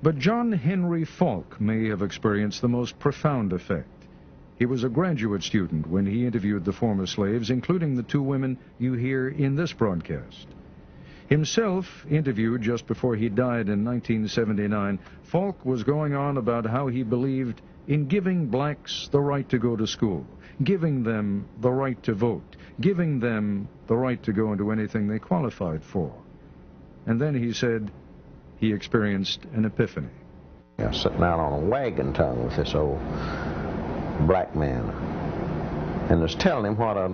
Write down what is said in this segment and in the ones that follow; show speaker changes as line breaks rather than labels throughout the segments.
But John Henry Falk may have experienced the most profound effect. He was a graduate student when he interviewed the former slaves, including the two women you hear in this broadcast. Himself interviewed just before he died in 1979, Falk was going on about how he believed in giving blacks the right to go to school, giving them the right to vote, giving them the right to go into anything they qualified for. And then he said he experienced an epiphany.
I was sitting out on a wagon tongue with this old black man, and was telling him what a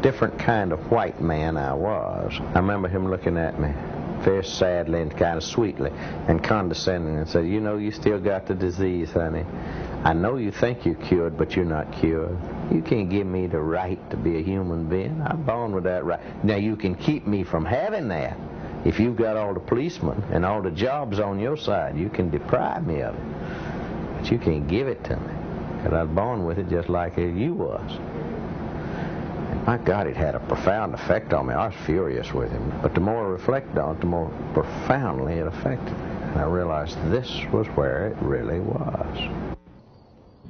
different kind of white man I was. I remember him looking at me very sadly and kind of sweetly and condescending and said, "You know, you still got the disease, honey. I know you think you're cured, but you're not cured. You can't give me the right to be a human being. I'm born with that right. Now, you can keep me from having that. If you've got all the policemen and all the jobs on your side, you can deprive me of it. But you can't give it to me, because I was born with it just like you was." And my God, it had a profound effect on me. I was furious with him. But the more I reflected on it, the more profoundly it affected me. And I realized this was where it really was.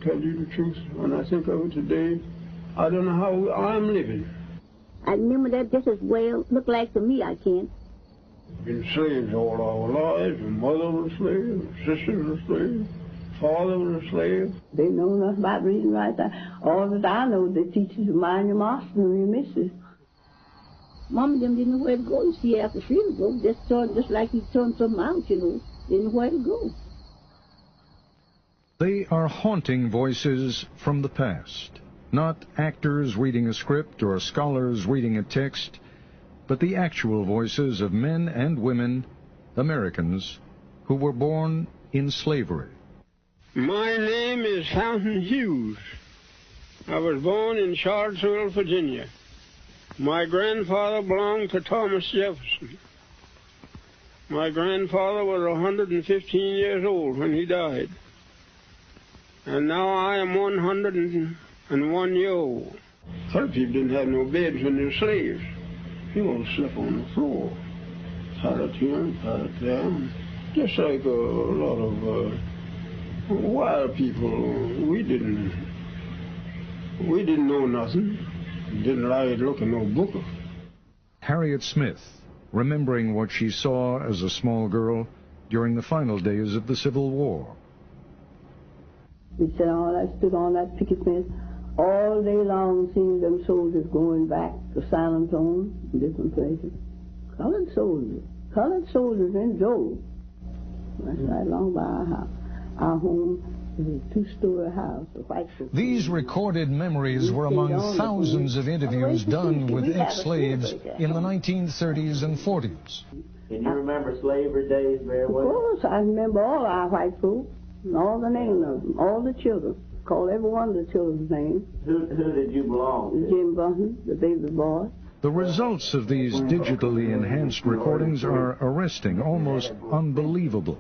Tell you the truth, when I think of it today, I don't know how I'm living.
I remember that just as well. Look like to me, I can.
Been slaves all our lives. My mother was a slave, my sister was a slave, father was a slave.
They know nothing about reading right there. All that I know, they teach you to mind your master and your missus. Mom and them didn't know where to go. You see, after she would go, just like he turned something out, you know. Didn't know where to go.
They are haunting voices from the past, not actors reading a script or scholars reading a text, but the actual voices of men and women, Americans, who were born in slavery.
My name is Fountain Hughes. I was born in Charlottesville, Virginia. My grandfather belonged to Thomas Jefferson. My grandfather was 115 years old when he died. And now I am 101 years old. A lot of people didn't have no beds when they were slaves. People would sleep on the floor. Had it here, had it there. Just like a lot of wild people. We didn't know nothing. Didn't like to look at no book.
Harriet Smith, remembering what she saw as a small girl during the final days of the Civil War.
We stood on that picket fence all day long, seeing them soldiers going back to Silent Zone in different places. Colored soldiers in droves. That's right along by our house. Our home is a two-story house.
These recorded memories were among thousands of interviews done with ex-slaves in the 1930s and 40s.
Can you remember slavery days very well?
Of course, I remember all our white folks. And all the names of them, all the children. Call every one of the children's names.
Who did you belong to?
Jim Bunton, the baby boy.
The results of these digitally enhanced recordings are arresting, almost unbelievable.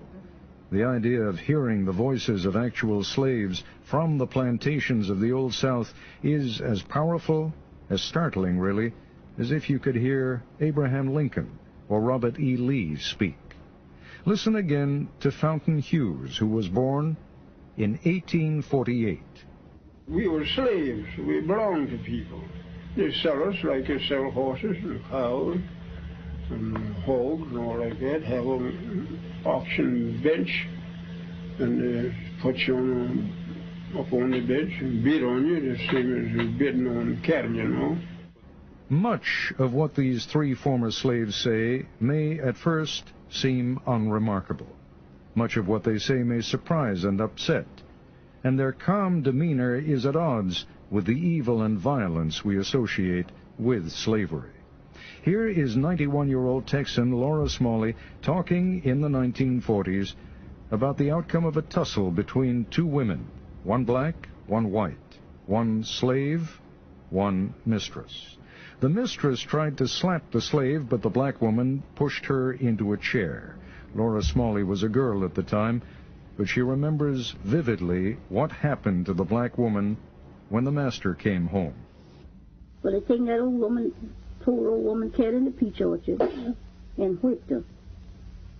The idea of hearing the voices of actual slaves from the plantations of the Old South is as powerful, as startling really, as if you could hear Abraham Lincoln or Robert E. Lee speak. Listen again to Fountain Hughes, who was born in 1848.
We were slaves. We belonged to people. They sell us like they sell horses and cows and hogs and all like that. Have an auction bench, and they put you up on the bench and bid on you, the same as you're bidding on cattle, you know.
Much of what these three former slaves say may at first seem unremarkable. Much of what they say may surprise and upset, and their calm demeanor is at odds with the evil and violence we associate with slavery. Here is 91-year-old Texan Laura Smalley talking in the 1940s about the outcome of a tussle between two women, one black, one white, one slave, one mistress. The mistress tried to slap the slave, but the black woman pushed her into a chair. Laura Smalley was a girl at the time, but she remembers vividly what happened to the black woman when the master came home.
Well, they taken that poor old woman, carried in the peach orchard and whipped her.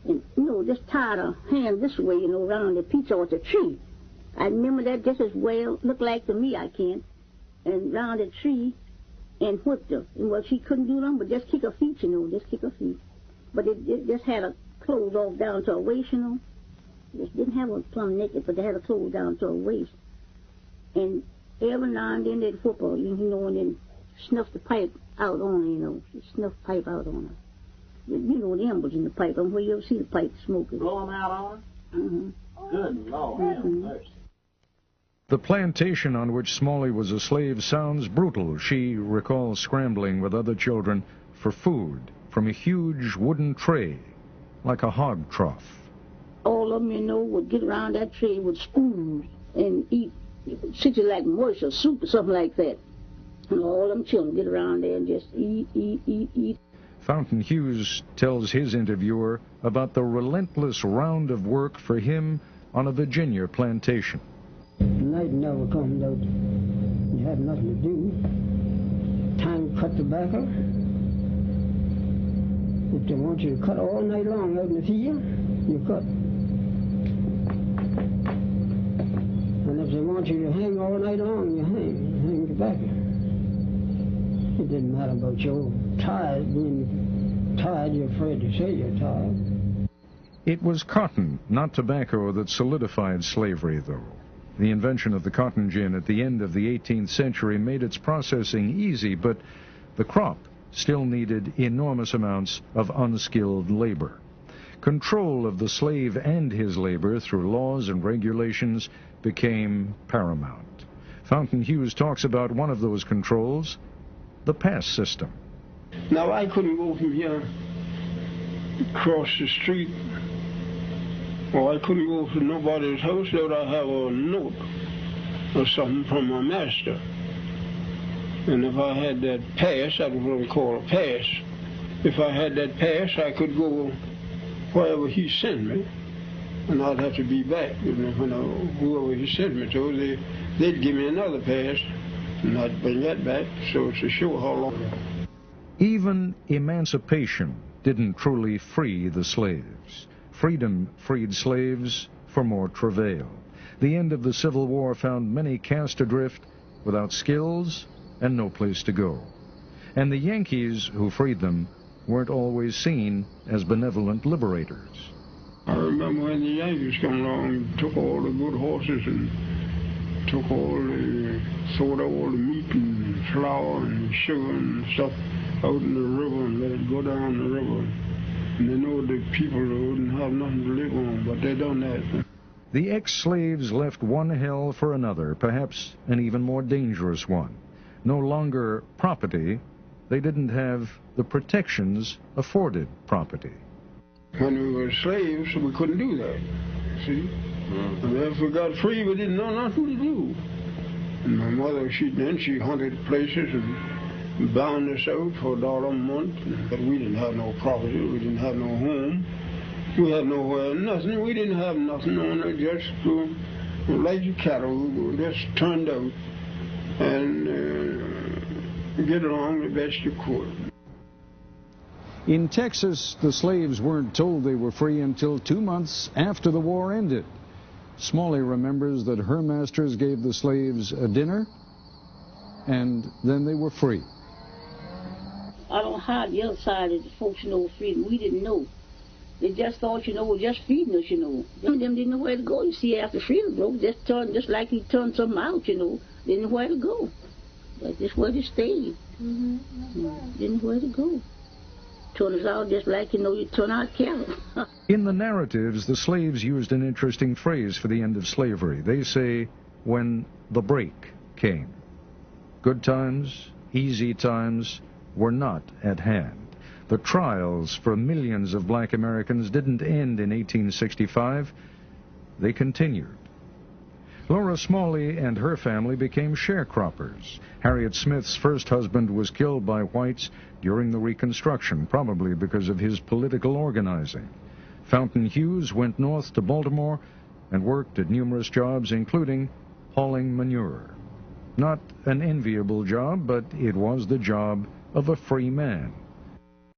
and, just tied a hand this way, around the peach orchard tree. I remember that just as well, looked like to me, I can, and round the tree, and whipped her. And well, she couldn't do nothing but just kick her feet, just kick her feet. But it just had her clothes off down to her waist, Just didn't have her plumb naked, but they had her clothes down to her waist. And every now and then they'd whip her, and then snuff the pipe out on her, snuff the pipe out on her. The embers in the pipe, where you ever see the pipe smoking.
Blow them out on her?
Mm-hmm.
Good Lord.
Mm-hmm.
The plantation on which Smalley was a slave sounds brutal. She recalls scrambling with other children for food from a huge wooden tray, like a hog trough.
All of them, would get around that tray with spoons and eat, such like mush or soup or something like that. And all them children get around there and just eat.
Fountain Hughes tells his interviewer about the relentless round of work for him on a Virginia plantation.
Night never comes out. You have nothing to do. Time to cut tobacco. If they want you to cut all night long out in the field, you cut. And if they want you to hang all night long, you hang tobacco. It didn't matter about your tired, being tired, you're afraid to say you're tired.
It was cotton, not tobacco, that solidified slavery, though. The invention of the cotton gin at the end of the 18th century made its processing easy, but the crop still needed enormous amounts of unskilled labor. Control of the slave and his labor through laws and regulations became paramount. Fountain Hughes talks about one of those controls, the pass system.
Now, I couldn't go from here across the street, or I couldn't go to nobody's house without I have a note or something from my master. And if I had that pass, that was what we call a pass. If I had that pass, I could go wherever he sent me, and I'd have to be back. Whoever he sent me to, they'd give me another pass, and I'd bring that back, so it's to show how long.
Even emancipation didn't truly free the slaves. Freedom freed slaves for more travail. The end of the Civil War found many cast adrift without skills and no place to go. And the Yankees who freed them weren't always seen as benevolent liberators.
I remember when the Yankees come along and took all the good horses and took sold all the meat and flour and sugar and stuff out in the river and let it go down the river. And they know the people wouldn't have nothing to live on, but they done that.
The ex-slaves left one hell for another, perhaps an even more dangerous one. No longer property, they didn't have the protections afforded property.
When we were slaves, we couldn't do that, see? And if we got free, we didn't know nothing to do. And my mother, she hunted places and bound us out for $1 a month. But we didn't have no property, we didn't have no home. We had nowhere, nothing. We didn't have nothing on it, just like the cattle, we just turned out and get along the best you could.
In Texas, the slaves weren't told they were free until 2 months after the war ended. Smalley remembers that her masters gave the slaves a dinner, and then they were free.
I don't know how the other side of the folks know freedom. We didn't know. They just thought, we're just feeding us, Them didn't know where to go. You see, after freedom broke, just like he turned something out, didn't know where to go. That's just where they stayed. Didn't know where to go. Turn us out just like, you turn out cattle.
In the narratives, the slaves used an interesting phrase for the end of slavery. They say, when the break came. Good times, easy times were not at hand. The trials for millions of black Americans didn't end in 1865. They continued. Laura Smalley and her family became sharecroppers. Harriet Smith's first husband was killed by whites during the Reconstruction, probably because of his political organizing. Fountain Hughes went north to Baltimore and worked at numerous jobs, including hauling manure. Not an enviable job, but it was the job of a free man.